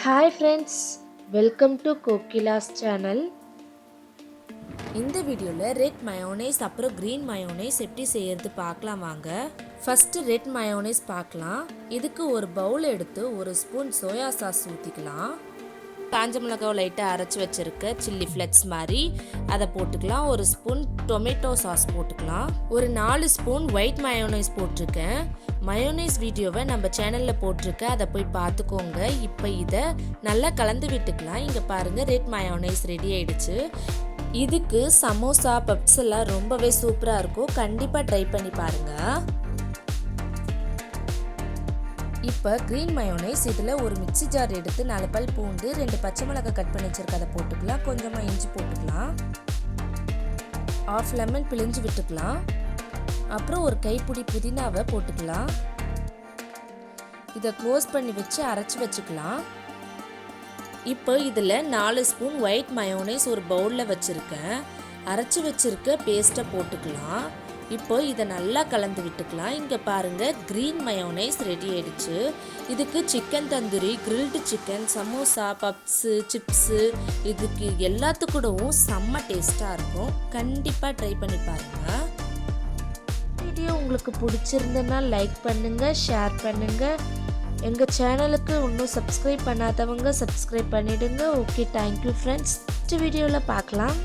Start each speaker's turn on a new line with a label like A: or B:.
A: Hi friends, welcome to Kokila's channel.
B: இந்த வீடியோவில் red mayonnaise அப்புறம் க்ரீன் மயோனைஸ் எப்படி செய்யறது பார்க்கலாம் வாங்க. ஃபர்ஸ்ட் ரெட் மயோனைஸ் பார்க்கலாம். இதுக்கு ஒரு பவுல் எடுத்து ஒரு ஸ்பூன் சோயா சாஸ் ஊற்றிக்கலாம். காஞ்ச மிளகாய் லைட்டாக அரைச்சி வச்சிருக்க சில்லி ஃப்ளெக்ஸ் மாதிரி அதை போட்டுக்கலாம். ஒரு ஸ்பூன் டொமேட்டோ சாஸ் போட்டுக்கலாம். ஒரு 4 ஸ்பூன் ஒயிட் மயோனைஸ் போட்டிருக்கேன். மயோனைஸ் வீடியோவை நம்ம சேனலில் போட்டிருக்கேன், அதை போய் பார்த்துக்கோங்க. இப்போ இதை நல்லா கலந்து விட்டுக்கலாம். இங்கே பாருங்கள், ரெட் மயோனைஸ் ரெடி ஆயிடுச்சு. இதுக்கு சமோசா பப்ஸ் எல்லாம் ரொம்பவே சூப்பராக இருக்கும். கண்டிப்பாக ட்ரை பண்ணி பாருங்கள். இப்போ க்ரீன் மயோனைஸ் இதில் ஒரு மிக்ஸி ஜார் எடுத்து 4 பல் பூண்டு, 2 பச்சை மிளகாய் கட் பண்ணி வச்சிருக்க அதை போட்டுக்கலாம். கொஞ்சமாக இஞ்சி போட்டுக்கலாம். 1/2 லெமன் பிழிஞ்சு விட்டுக்கலாம். அப்புறம் ஒரு கைப்பிடி புதினாவை போட்டுக்கலாம். இதை க்ளோஸ் பண்ணி வச்சு அரைச்சி வச்சுக்கலாம். இப்போ இதில் 4 ஸ்பூன் ஒயிட் மயோனைஸ் ஒரு பவுலில் வச்சுருக்கேன். அரைச்சி வச்சுருக்க பேஸ்ட்டை போட்டுக்கலாம். இப்போ இதை நல்லா கலந்து விட்டுக்கலாம். இங்கே பாருங்கள், க்ரீன் மயோனைஸ் ரெடி ஆயிடுச்சு. இதுக்கு chicken tandoori, grilled chicken, samosa, puffs, chips இதுக்கு எல்லாத்துக்கூடவும் செம்ம டேஸ்ட்டாக இருக்கும். கண்டிப்பாக ட்ரை பண்ணி பாருங்கள்.
A: வீடியோ உங்களுக்கு பிடிச்சிருந்ததுன்னா லைக் பண்ணுங்கள், ஷேர் பண்ணுங்கள். எங்கள் சேனலுக்கு இன்னும் சப்ஸ்கிரைப் பண்ணாதவங்க சப்ஸ்கிரைப் பண்ணிவிடுங்க. Okay, thank you friends. நெக்ஸ்ட் வீடியோவில் பார்க்கலாம்.